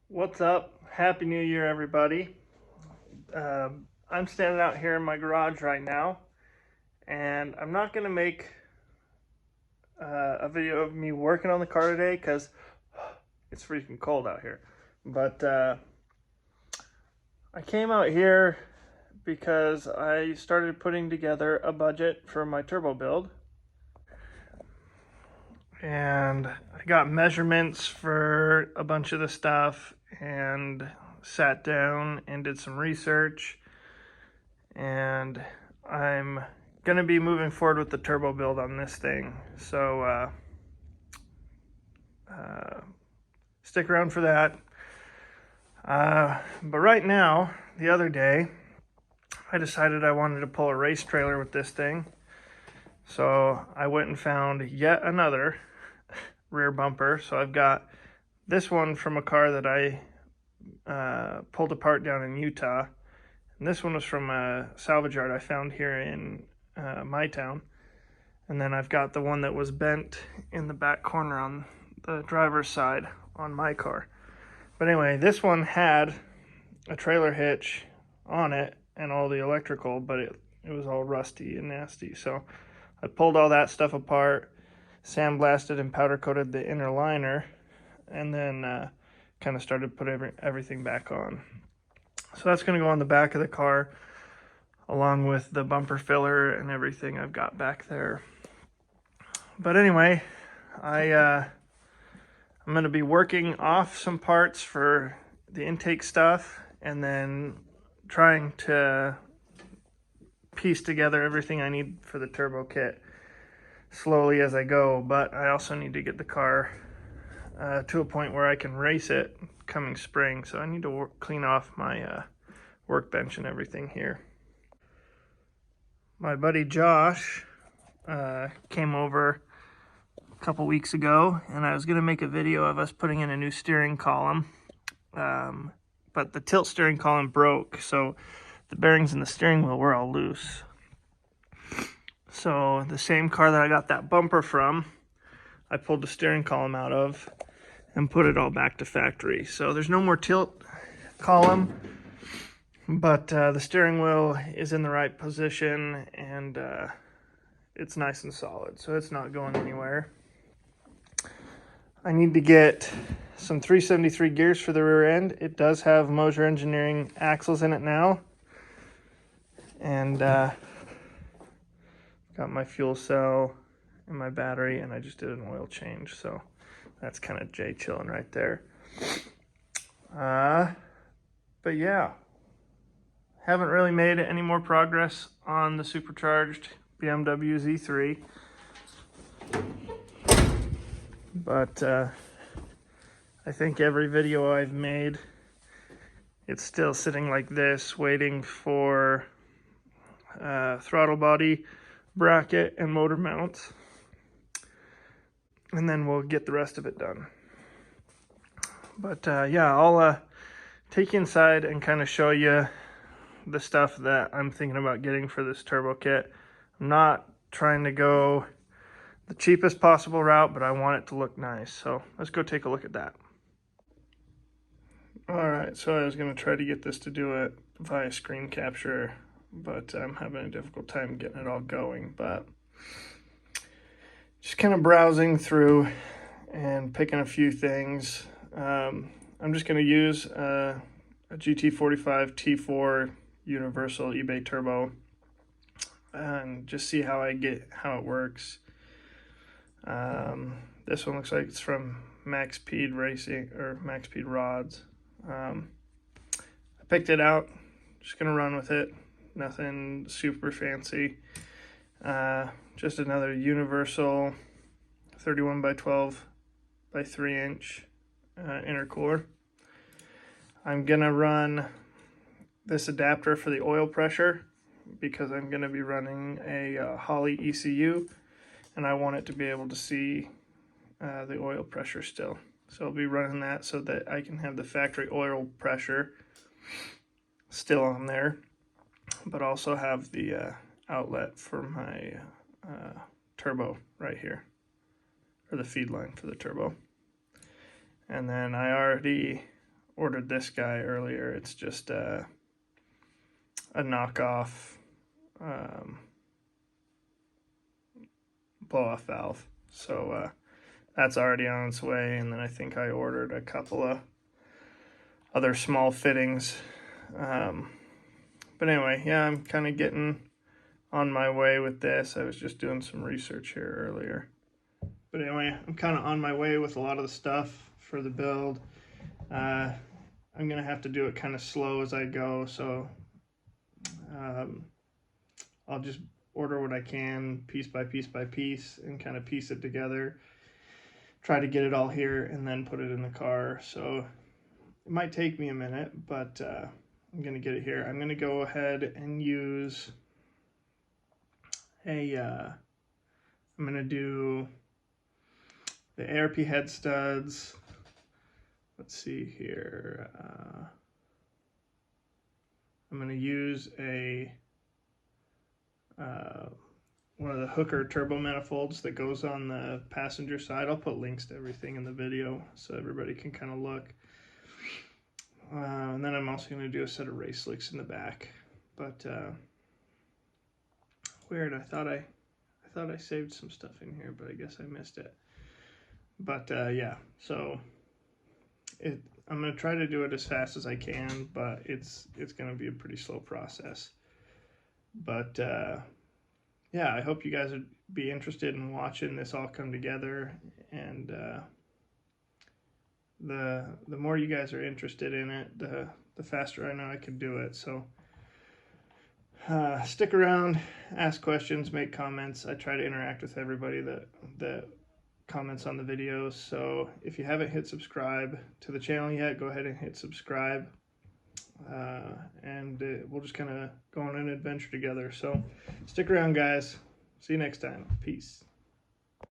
What's up? Happy New Year, everybody. I'm standing out here in my garage right now, and I'm not going to make a video of me working on the car today because it's freaking cold out here. But I came out here because I started putting together a budget for my turbo build. And I got measurements for a bunch of the stuff and sat down and did some research. And I'm going to be moving forward with the turbo build on this thing. So stick around for that. But right now, the other day, I decided I wanted to pull a race trailer with this thing. So I went and found yet another rear bumper. So I've got this one from a car that I pulled apart down in Utah. And this one was from a salvage yard I found here in my town. And then I've got the one that was bent in the back corner on the driver's side on my car. But anyway, this one had a trailer hitch on it and all the electrical, but it was all rusty and nasty. So I pulled all that stuff apart, sandblasted and powder coated the inner liner, and then kind of started putting everything back on. So that's going to go on the back of the car along with the bumper filler and everything I've got back there. But anyway, I'm going to be working off some parts for the intake stuff and then trying to piece together everything I need for the turbo kit slowly as I go. But I also need to get the car to a point where I can race it coming spring. So I need to clean off my workbench and everything here. My buddy Josh came over a couple weeks ago, and I was going to make a video of us putting in a new steering column, but the tilt steering column broke, so the bearings in the steering wheel were all loose. So the same car that I got that bumper from, I pulled the steering column out of and put it all back to factory. So there's no more tilt column, but the steering wheel is in the right position, and it's nice and solid, so it's not going anywhere. I need to get some 373 gears for the rear end. It does have MOSER engineering axles in it now. And got my fuel cell and my battery, and I just did an oil change. So that's kind of Jay chilling right there. But yeah, haven't really made any more progress on the supercharged BMW Z3. But I think every video I've made, it's still sitting like this, waiting for throttle body, bracket, and motor mounts. And then we'll get the rest of it done. But yeah, I'll take you inside and kind of show you the stuff that I'm thinking about getting for this turbo kit. I'm not trying to go the cheapest possible route, but I want it to look nice. So let's go take a look at that. All right, so I was going to try to get this to do it via screen capture, but I'm having a difficult time getting it all going. But just kind of browsing through and picking a few things. I'm just going to use a GT45 T4 universal eBay turbo and just see how it works. This one looks like it's from Max Speed Racing or Max Speed Rods. I picked it out, just gonna run with it. Nothing super fancy. Just another universal 31 by 12 by 3 inch intercooler. I'm gonna run this adapter for the oil pressure because I'm gonna be running a Holley ECU, and I want it to be able to see the oil pressure still. So I'll be running that so that I can have the factory oil pressure still on there, but also have the outlet for my turbo right here, or the feed line for the turbo. And then I already ordered this guy earlier. It's just a knockoff blow-off valve. So that's already on its way, and then I think I ordered a couple of other small fittings. But anyway, yeah, I'm kind of getting on my way with this. I was just doing some research here earlier. But anyway, I'm kind of on my way with a lot of the stuff for the build. I'm going to have to do it kind of slow as I go, so I'll just order what I can piece by piece by piece and kind of piece it together. Try to get it all here and then put it in the car. So it might take me a minute, but I'm going to get it here. I'm going to go ahead and use I'm going to do the ARP head studs. Let's see here. I'm going to use one of the Hooker turbo manifolds that goes on the passenger side. I'll put links to everything in the video so everybody can kind of look. And then I'm also going to do a set of race slicks in the back. But weird, I thought I saved some stuff in here, but I guess I missed it. But yeah, so I'm going to try to do it as fast as I can, but it's going to be a pretty slow process. But yeah, I hope you guys would be interested in watching this all come together, and the more you guys are interested in it, the faster I know I can do it. So stick around, ask questions, make comments. I try to interact with everybody that comments on the videos. So if you haven't hit subscribe to the channel yet, go ahead and hit subscribe. And we'll just kind of go on an adventure together. So stick around, guys. See you next time. Peace.